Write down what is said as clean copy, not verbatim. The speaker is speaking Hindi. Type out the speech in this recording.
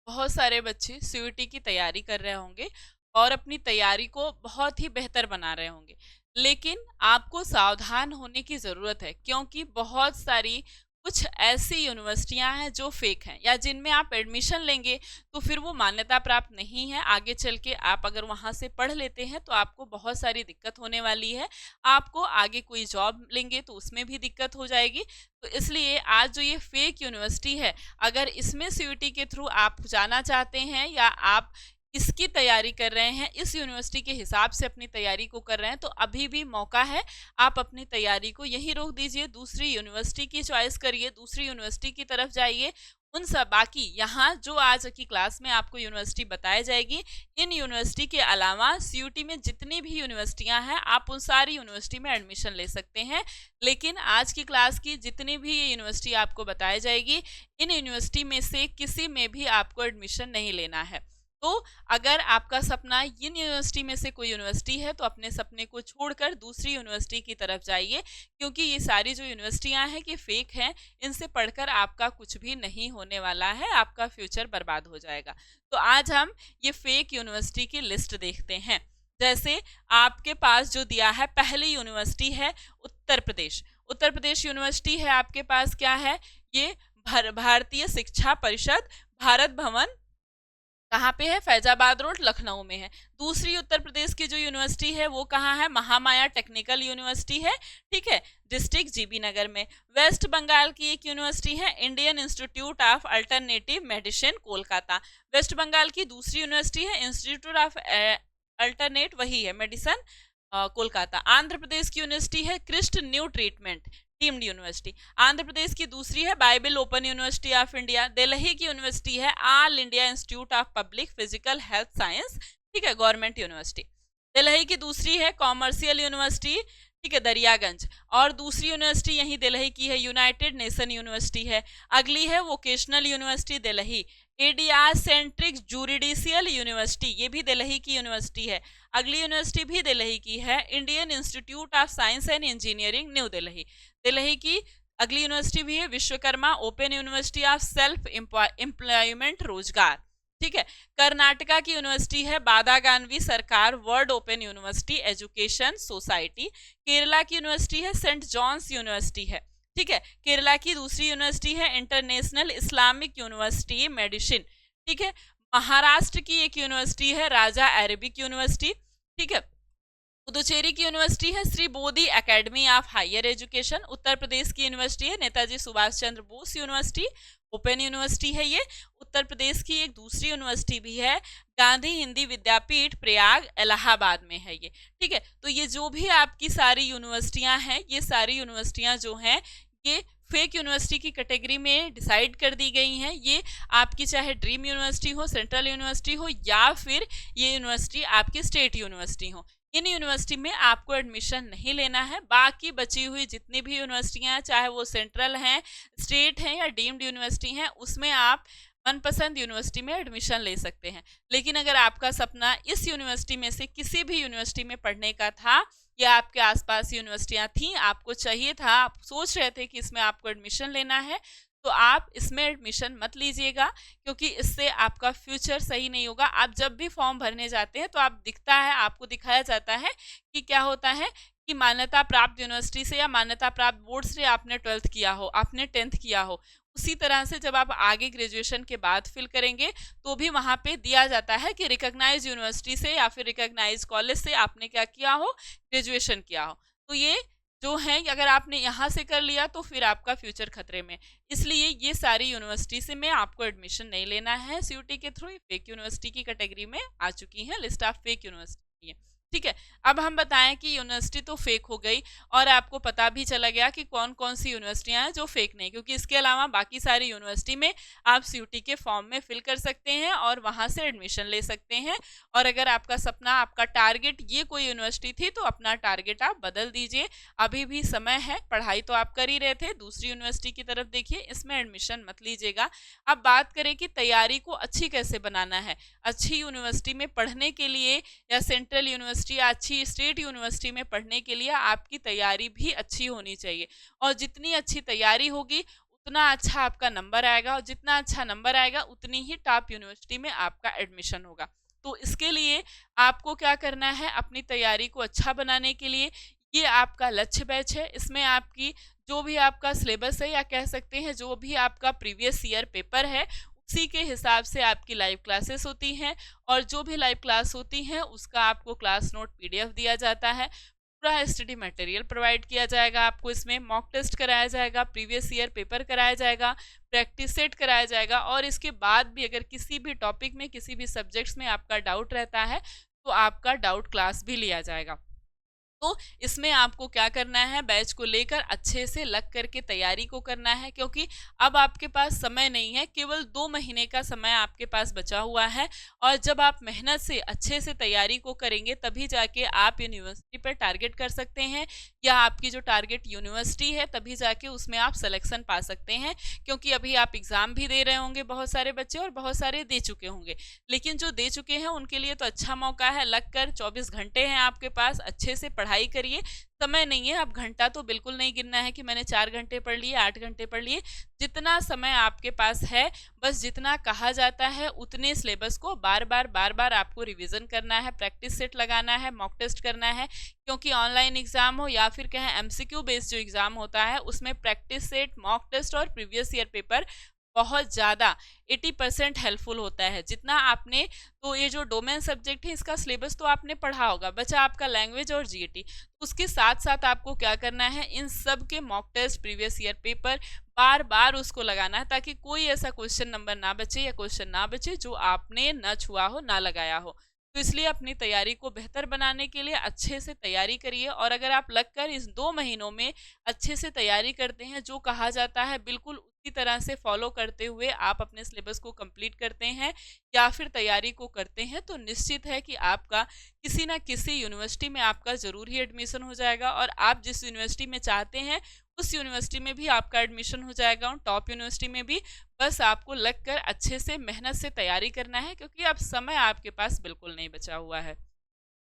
बहुत सारे बच्चे सीयूईटी की तैयारी कर रहे होंगे और अपनी तैयारी को बहुत ही बेहतर बना रहे होंगे। लेकिन आपको सावधान होने की ज़रूरत है, क्योंकि बहुत सारी कुछ ऐसी यूनिवर्सिटियां हैं जो फेक हैं, या जिनमें आप एडमिशन लेंगे तो फिर वो मान्यता प्राप्त नहीं है। आगे चल के आप अगर वहां से पढ़ लेते हैं तो आपको बहुत सारी दिक्कत होने वाली है। आपको आगे कोई जॉब लेंगे तो उसमें भी दिक्कत हो जाएगी। तो इसलिए आज जो ये फेक यूनिवर्सिटी है, अगर इसमें सीयूईटी के थ्रू आप जाना चाहते हैं या आप इसकी तैयारी कर रहे हैं, इस यूनिवर्सिटी के हिसाब से अपनी तैयारी को कर रहे हैं, तो अभी भी मौका है। आप अपनी तैयारी को यहीं रोक दीजिए, दूसरी यूनिवर्सिटी की चॉइस करिए, दूसरी यूनिवर्सिटी की तरफ जाइए। उन सब बाकी यहाँ जो आज की क्लास में आपको यूनिवर्सिटी बताई जाएगी, इन यूनिवर्सिटी के अलावा सीयूईटी में जितनी भी यूनिवर्सिटियां हैं, आप उन सारी यूनिवर्सिटी में एडमिशन ले सकते हैं। लेकिन आज की क्लास की जितनी भी ये यूनिवर्सिटी आपको बताई जाएगी, इन यूनिवर्सिटी में से किसी में भी आपको एडमिशन नहीं लेना है। तो अगर आपका सपना इन यूनिवर्सिटी में से कोई यूनिवर्सिटी है, तो अपने सपने को छोड़कर दूसरी यूनिवर्सिटी की तरफ जाइए, क्योंकि ये सारी जो यूनिवर्सिटियां हैं कि फेक हैं, इनसे पढ़कर आपका कुछ भी नहीं होने वाला है, आपका फ्यूचर बर्बाद हो जाएगा। तो आज हम ये फेक यूनिवर्सिटी की लिस्ट देखते हैं। जैसे आपके पास जो दिया है, पहली यूनिवर्सिटी है उत्तर प्रदेश। उत्तर प्रदेश यूनिवर्सिटी है आपके पास, क्या है ये, भारतीय शिक्षा परिषद, भारत भवन, कहाँ पे है, फैजाबाद रोड, लखनऊ में है। दूसरी उत्तर प्रदेश की जो यूनिवर्सिटी है वो कहाँ है, महामाया टेक्निकल यूनिवर्सिटी है, ठीक है, डिस्ट्रिक्ट जीबी नगर में। वेस्ट बंगाल की एक यूनिवर्सिटी है, Indian Institute of Alternative Medicine, Kolkata. West Bengal की दूसरी यूनिवर्सिटी है इंस्टीट्यूट ऑफ अल्टरनेट, वही है, मेडिसिन, कोलकाता। आंध्र प्रदेश की यूनिवर्सिटी है Christ new treatment deemed university. Andhra Pradesh की दूसरी है Bible open university of India. Delhi की यूनिवर्सिटी है all India institute of public physical health science, ठीक है, गवर्नमेंट यूनिवर्सिटी। दिल्ली की दूसरी है कॉमर्शियल यूनिवर्सिटी, ठीक है, दरियागंज। और दूसरी यूनिवर्सिटी यही दिल्ली की है, यूनाइटेड नेशन यूनिवर्सिटी है। अगली है vocational university Delhi. ADR centric juridical university, ये भी दिल्ली की यूनिवर्सिटी है। अगली यूनिवर्सिटी भी दिल्ली की है, Indian Institute of science and engineering, new Delhi. Delhi की अगली यूनिवर्सिटी भी है Vishwakarma open university of self employment, रोजगार, ठीक है। कर्नाटका की यूनिवर्सिटी है बादागानवी सरकार world open university education society. Kerala की यूनिवर्सिटी है सेंट जॉन्स यूनिवर्सिटी है, ठीक है, केरला की दूसरी यूनिवर्सिटी है इंटरनेशनल इस्लामिक यूनिवर्सिटी मेडिसिन, ठीक है। महाराष्ट्र की एक यूनिवर्सिटी है राजा अरेबिक यूनिवर्सिटी, ठीक है। पुदुचेरी की यूनिवर्सिटी है श्री बोधि academy of higher education. Uttar Pradesh की यूनिवर्सिटी है Netaji Subhash Chandra Bose university, open university है ये। उत्तर प्रदेश की एक दूसरी यूनिवर्सिटी भी है गांधी हिंदी विद्यापीठ, प्रयाग, इलाहाबाद में है ये, ठीक है। तो ये जो भी आपकी सारी यूनिवर्सिटियां हैं, ये सारी यूनिवर्सिटियां जो हैं ये फेक यूनिवर्सिटी की कैटेगरी में डिसाइड कर दी गई हैं। ये आपकी चाहे ड्रीम यूनिवर्सिटी हो, सेंट्रल यूनिवर्सिटी हो, या फिर ये यूनिवर्सिटी आपकी स्टेट यूनिवर्सिटी हो, इन यूनिवर्सिटी में आपको एडमिशन नहीं लेना है। बाकी बची हुई जितनी भी यूनिवर्सिटियां हैं, चाहे वो सेंट्रल हैं, स्टेट हैं या डीम्ड यूनिवर्सिटी हैं, उसमें आप मनपसंद यूनिवर्सिटी में एडमिशन ले सकते हैं। लेकिन अगर आपका सपना इस यूनिवर्सिटी में से किसी भी यूनिवर्सिटी में पढ़ने का था, या आपके आसपास यूनिवर्सिटियां थी, आपको चाहिए था, आप सोच रहे थे कि इसमें आपको एडमिशन लेना है, तो आप इसमें एडमिशन मत लीजिएगा, क्योंकि इससे आपका फ्यूचर सही नहीं होगा। आप जब भी फॉर्म भरने जाते हैं तो आप दिखता है, आपको दिखाया जाता है कि क्या होता है कि मान्यता प्राप्त यूनिवर्सिटी से या मान्यता प्राप्त बोर्ड से आपने 12th किया हो, आपने 10th किया हो। उसी तरह से जब आप आगे ग्रेजुएशन के बाद फिल करेंगे तो भी वहाँ पे दिया जाता है कि रिकॉग्नाइज यूनिवर्सिटी से या फिर रिकॉग्नाइज कॉलेज से आपने क्या किया हो, ग्रेजुएशन किया हो। तो ये जो है, अगर आपने यहाँ से कर लिया तो फिर आपका फ्यूचर खतरे में। इसलिए ये सारी यूनिवर्सिटी से में आपको एडमिशन नहीं लेना है सीयूईटी के थ्रू। फेक यूनिवर्सिटी की कैटेगरी में आ चुकी है, लिस्ट ऑफ फेक यूनिवर्सिटी है, ठीक है। अब हम बताएं कि यूनिवर्सिटी तो फेक हो गई और आपको पता भी चला गया कि कौन कौन सी यूनिवर्सिटियां हैं जो फेक नहीं, क्योंकि इसके अलावा बाकी सारी यूनिवर्सिटी में आप सीयूईटी के फॉर्म में फिल कर सकते हैं और वहां से एडमिशन ले सकते हैं। और अगर आपका सपना, आपका टारगेट ये कोई यूनिवर्सिटी थी, तो अपना टारगेट आप बदल दीजिए, अभी भी समय है। पढ़ाई तो आप कर ही रहे थे, दूसरी यूनिवर्सिटी की तरफ देखिए, इसमें एडमिशन मत लीजिएगा। अब बात करें कि तैयारी को अच्छी कैसे बनाना है। अच्छी यूनिवर्सिटी में पढ़ने के लिए या सेंट्रल यूनिवर्सिटी या अच्छी स्टेट यूनिवर्सिटी में पढ़ने के लिए आपकी तैयारी भी अच्छी होनी चाहिए, और जितनी अच्छी तैयारी होगी उतना अच्छा आपका नंबर आएगा, और जितना अच्छा नंबर आएगा उतनी ही टॉप यूनिवर्सिटी में आपका एडमिशन होगा। तो इसके लिए आपको क्या करना है, अपनी तैयारी को अच्छा बनाने के लिए ये आपका लक्ष्य बैच है। इसमें आपकी जो भी आपका सिलेबस है, या कह सकते हैं जो भी आपका प्रीवियस ईयर पेपर है, उसी के हिसाब से आपकी लाइव क्लासेस होती हैं, और जो भी लाइव क्लास होती हैं उसका आपको क्लास नोट पीडीएफ दिया जाता है। पूरा स्टडी मटेरियल प्रोवाइड किया जाएगा आपको, इसमें मॉक टेस्ट कराया जाएगा, प्रीवियस ईयर पेपर कराया जाएगा, प्रैक्टिस सेट कराया जाएगा, और इसके बाद भी अगर किसी भी टॉपिक में, किसी भी सब्जेक्ट्स में आपका डाउट रहता है तो आपका डाउट क्लास भी लिया जाएगा। तो इसमें आपको क्या करना है, बैच को लेकर अच्छे से लग करके तैयारी को करना है, क्योंकि अब आपके पास समय नहीं है, केवल 2 महीने का समय आपके पास बचा हुआ है। और जब आप मेहनत से अच्छे से तैयारी को करेंगे तभी जाके आप यूनिवर्सिटी पर टारगेट कर सकते हैं, या आपकी जो टारगेट यूनिवर्सिटी है तभी जाके उसमें आप सिलेक्शन पा सकते हैं। क्योंकि अभी आप एग्ज़ाम भी दे रहे होंगे, बहुत सारे बच्चे, और बहुत सारे दे चुके होंगे, लेकिन जो दे चुके हैं उनके लिए तो अच्छा मौका है। लग कर 24 घंटे हैं आपके पास, अच्छे से पढ़ाई करिए। समय नहीं है, अब घंटा तो बिल्कुल नहीं गिनना है कि मैंने 4 घंटे पढ़ लिए, 8 घंटे पढ़ लिए। जितना समय आपके पास है, बस जितना कहा जाता है उतने सिलेबस को बार बार आपको रिवीजन करना है, प्रैक्टिस सेट लगाना है, मॉक टेस्ट करना है। क्योंकि ऑनलाइन एग्जाम हो या फिर कहें एमसीक्यू बेस्ड जो एग्जाम होता है, उसमें प्रैक्टिस सेट, मॉक टेस्ट और प्रीवियस ईयर पेपर बहुत ज़्यादा 80% हेल्पफुल होता है। जितना आपने, तो ये जो डोमेन सब्जेक्ट है इसका सिलेबस तो आपने पढ़ा होगा, बचा आपका लैंग्वेज और जीएटी। उसके साथ साथ आपको क्या करना है, इन सब के mock test, previous year paper बार बार उसको लगाना है, ताकि कोई ऐसा क्वेश्चन नंबर ना बचे या क्वेश्चन ना बचे जो आपने ना छुआ हो, ना लगाया हो। तो इसलिए अपनी तैयारी को बेहतर बनाने के लिए अच्छे से तैयारी करिए। और अगर आप लगकर इस 2 महीनों में अच्छे से तैयारी करते हैं, जो कहा जाता है बिल्कुल उसी तरह से फॉलो करते हुए आप अपने सिलेबस को कंप्लीट करते हैं, या फिर तैयारी को करते हैं, तो निश्चित है कि आपका किसी ना किसी यूनिवर्सिटी में आपका ज़रूर ही एडमिशन हो जाएगा। और आप जिस यूनिवर्सिटी में चाहते हैं उस यूनिवर्सिटी में भी आपका एडमिशन हो जाएगा, और टॉप यूनिवर्सिटी में भी। बस आपको लगकर अच्छे से मेहनत से तैयारी करना है, क्योंकि अब समय आपके पास बिल्कुल नहीं बचा हुआ है।